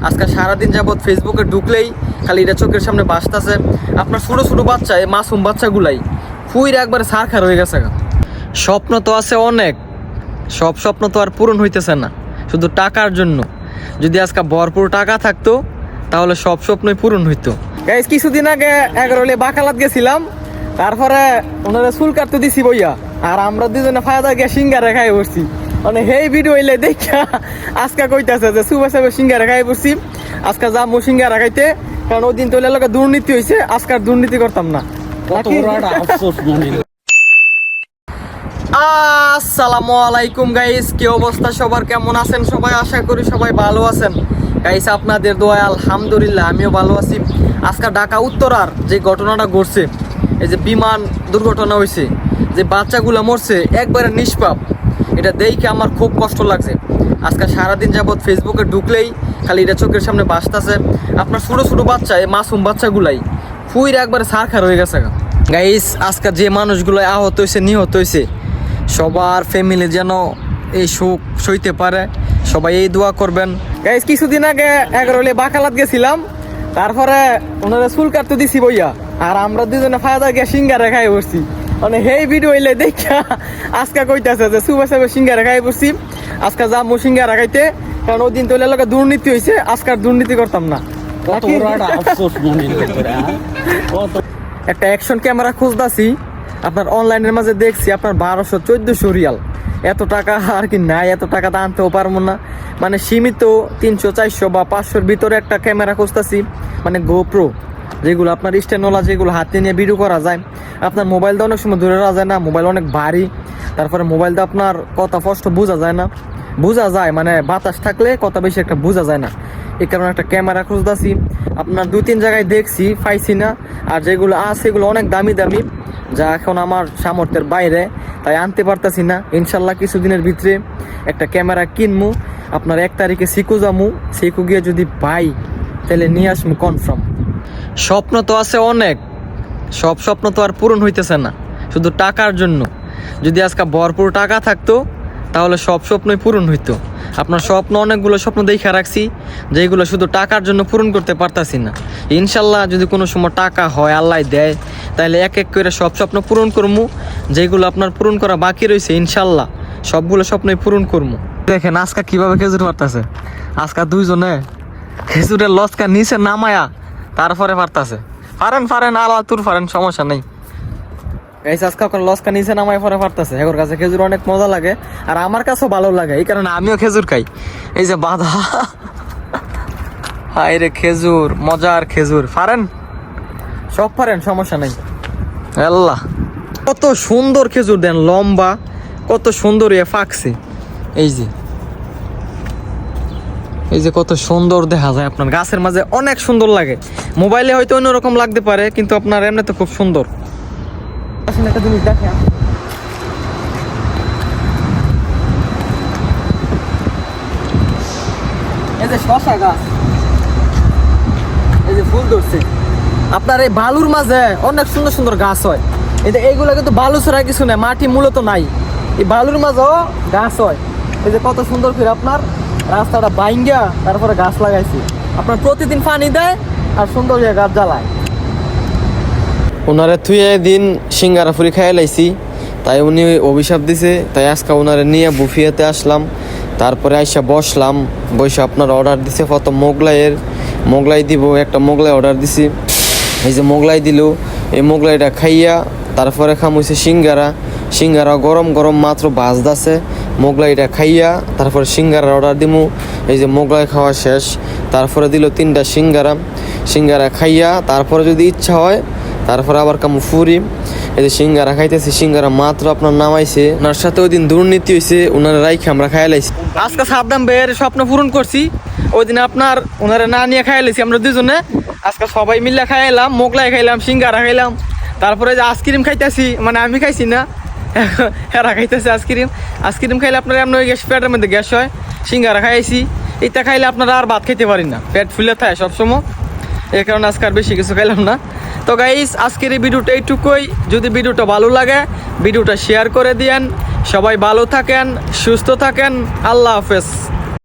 আজকে সারাদিন যাবৎ ফেসবুকে ঢুকলেই খালি এটা চোখের সামনে ভাসতেছে। আপনার ছোটো ছোটো বাচ্চা, এই মাসুম বাচ্চাগুলাই ফুইরা একবারে সারখার হয়ে গেছে। স্বপ্ন তো আছে অনেক, সব স্বপ্ন তো আর পূরণ হইতেছে না শুধু টাকার জন্য। যদি আজকে ভরপুর টাকা থাকতো তাহলে সব স্বপ্নই পূরণ হইতো। গাইস, কিছুদিন আগে 11 বাকালাত গেছিলাম, তারপরে ওনারা চুল কাটতে দিছি বইয়া, আর আমরা দুজনে ফায়দা গিয়ে সিঙ্গারা খাই বসছি। মানে সেই ভিডিও হইলে দেখা আজকে কইতাছে যে সুবা সাহেব সিঙ্গারা খাই বসছি, আজকে যাবো সিঙ্গারা খাইতে, কারণ ওই দিন তো এলাকা দুর্নীতি হয়েছে, আজকে আর দুর্নীতি করতাম না। আসসালামু আলাইকুম গাইস, কি অবস্থা সবার, কেমন আছেন সবাই? আশা করি সবাই ভালো আছেন গাইস, আপনাদের দোয়ায় আলহামদুলিল্লাহ আমিও ভালো আছি। আজকে ঢাকা উত্তরার যে ঘটনাটা ঘটছে, এই যে বিমান দুর্ঘটনা হয়েছে, যে বাচ্চাগুলো মরছে একবারে নিষ্পাপ, এটা দেখে আমার খুব কষ্ট লাগছে। আজকে সারাদিন যাবৎ ফেসবুকে ঢুকলেই খালি এটা চোখের সামনে ভাসতেছে। আপনার ছোটো ছোটো বাচ্চা, এই মাসুম বাচ্চাগুলাই ফুইরা একবারে সারখার হয়ে গেছে গাইস। আজকে যে মানুষগুলো আহত হয়েছে, নিহত হয়েছে, সবার ফ্যামিলি যেন এই শোক সইতে পারে, সবাই এই দোয়া করবেন গাইস। কিছুদিন আগে 11 বাকালাত গেছিলাম, তারপরে ওনারা চুল কাটতে দিছি বইয়া, আর আমরা দুজনে ফায়দা গিয়ে সিঙ্গারা খাই বসছি। মানে সেই ভিডিও হইলে দেখা আজকে কইতাছে যে সুবা সাহেব সিঙ্গারা খাই বসছি, আজকে যাবো সিঙ্গারা খাইতে, কারণ ওই দিন তো এলাকা দুর্নীতি হয়েছে, আজকে আর দুর্নীতি করতাম না। একটা অ্যাকশন ক্যামেরা খুঁজতাছি, আপনার অনলাইনের মাঝে দেখছি আপনার 1200-1400 রিয়াল। এত টাকা আর কি নাই, এত টাকা তো আনতেও পারবো না। মানে সীমিত 300-400 বা 500-র ভিতরে একটা ক্যামেরা খুঁজতেছি, মানে গোপ্রো, যেগুলো আপনার স্ট্যান্ডওয়ালা, যেগুলো হাতে নিয়ে ভিডিও করা যায়। আপনার মোবাইলটা অনেক সময় ধরে রাখা যায় না, মোবাইল অনেক ভারী, তারপরে মোবাইলটা আপনার কথা স্পষ্ট বোঝা যায় না, বোঝা যায় মানে বাতাস থাকলে কথা বেশি একটা বোঝা যায় না। এই কারণে একটা ক্যামেরা খুঁজতেছি, আপনার 2-3 জায়গায় দেখছি, পাইছি না। আর যেগুলো আছে সেগুলো অনেক দামি দামি, যা এখন আমার সামর্থ্যের বাইরে, তাই আনতে পারতাছি না। ইনশাল্লাহ কিছুদিনের ভিতরে একটা ক্যামেরা কিনবো। আপনার 1 তারিখে সিকু যামু, সিকু গিয়ে যদি পাই তাহলে নিয়ে আসবো কনফার্ম। স্বপ্ন তো আছে অনেক, সব স্বপ্ন তো আর পূরণ হইতেছে না শুধু টাকার জন্য। যদি আজকে ভরপুর টাকা থাকতো তাহলে সব স্বপ্নই পূরণ হইতো। আপনার স্বপ্ন, অনেকগুলো স্বপ্ন দেখে রাখছি, যেগুলো শুধু টাকার জন্য পূরণ করতে পারতাছি না। ইনশাল্লাহ যদি কোনো সময় টাকা হয়, আল্লাহ দেয়, তাহলে এক এক করে সব স্বপ্ন পূরণ করবো। যেগুলো আপনার পূরণ করা বাকি রয়েছে ইনশাল্লাহ সবগুলো স্বপ্নই পূরণ করবো। দেখেন আজকে কিভাবে খেজুর পারতাছে, আজকে দুইজনে খেজুরের লস্কা নিচে নামায়া তারপরে পারতাছে। ফারেন আল্লাহ তুর ফারেন, সমস্যা নেই গাইস। আজকে লস্কা নিচে নামায় পরে পারতাছে। এর কাছে খেজুর অনেক মজা লাগে, আর আমার কাছেও ভালো লাগে, এই কারণে আমিও খেজুর খাই। এই যে বাধা, হাই রে খেজুর, মজার খেজুর, ফারেন সব ফারেন, সমস্যা নেই। আল্লাহ কত সুন্দর খেজুর দেন, লম্বা, কত সুন্দর ইয়ে ফাঁকছে। এই যে কত সুন্দর দেখা যায়, আপনার গাছের মাঝে অনেক সুন্দর লাগে। মোবাইলে হয়তো অন্যরকম লাগতে পারে, কিন্তু আপনার এমনি তো খুব সুন্দর। একটা জিনিস দেখেন, এই যে শসা গাছ, এই যে ফুল ধরছে। আপনার এই বালুর মাঝে অনেক সুন্দর সুন্দর গাছ হয়। এইগুলো কিন্তু বালু ছাড়া কিছু নেই, মাটি মূলত নাই, এই বালুর মাঝেও গাছ হয়। এই যে কত সুন্দর করে আপনার রাস্তাটা বাইঙ্গা তারপরে গাছ লাগাইছি। আপনার প্রতিদিন পানি দেয় আর সুন্দর করে গাছ জ্বালায়। ওনারে থুয়ে দিন সিঙ্গারা ফুরি খাইয়ে লাইছি, তাই উনি অভিশাপ দিছে, তাই আজকে ওনারে নিয়ে বুফিয়াতে আসলাম। তারপরে আইসা বসলাম, বসে আপনার অর্ডার দিছে প্রথম মোগলাই দিব, একটা মোগলাই অর্ডার দিছি। এই যে মোগলাই দিল, এই মোগলাইটা খাইয়া তারপরে খামুছে সিঙ্গারা গরম গরম মাত্র ভাজদাছে। মোগলাইটা খাইয়া তারপরে সিঙ্গারার অর্ডার দিমু। এই যে মোগলাই খাওয়া শেষ, তারপরে দিল 3টা সিঙ্গারা খাইয়া তারপরে যদি ইচ্ছা হয় তারপরে আবার কামু ফুরি। এই যে সিঙ্গারা খাইতেছি, সিঙ্গারা মাত্র আপনার নামাইছে। ওনার সাথে ওই দিন দুর্নীতি হয়েছে, ওনারা রাইখে আমরা খাইয়া লাইছি। আজকে সাদ্দাম ভাইয়ের স্বপ্ন পূরণ করছি। ওই দিন আপনার ওনারা না নিয়ে খাইয়া লাইছি আমরা দুজনে, আজকে সবাই মিলে খাইলাম, মোগলাই খাইলাম, সিঙ্গারা খাইলাম, তারপরে যে আইসক্রিম খাইতেছি, মানে আমি খাইছি না, এরা খাইতেছে আইসক্রিম খাইলে আপনার এমন গ্যাস, পেটের মধ্যে গ্যাস হয়। সিঙ্গারা খাইছি, এটা খাইলে আপনারা আর ভাত খাইতে পারি না, পেট ফুলে থাকে সবসময়, এই কারণে আজকে আর বেশি কিছু খাইলাম না। তো গাইস, আজকের এই ভিডিওটা এইটুকুই। যদি ভিডিওটা ভালো লাগে ভিডিওটা শেয়ার করে দিয়েন। সবাই ভালো থাকেন, সুস্থ থাকেন, আল্লাহ হাফেজ।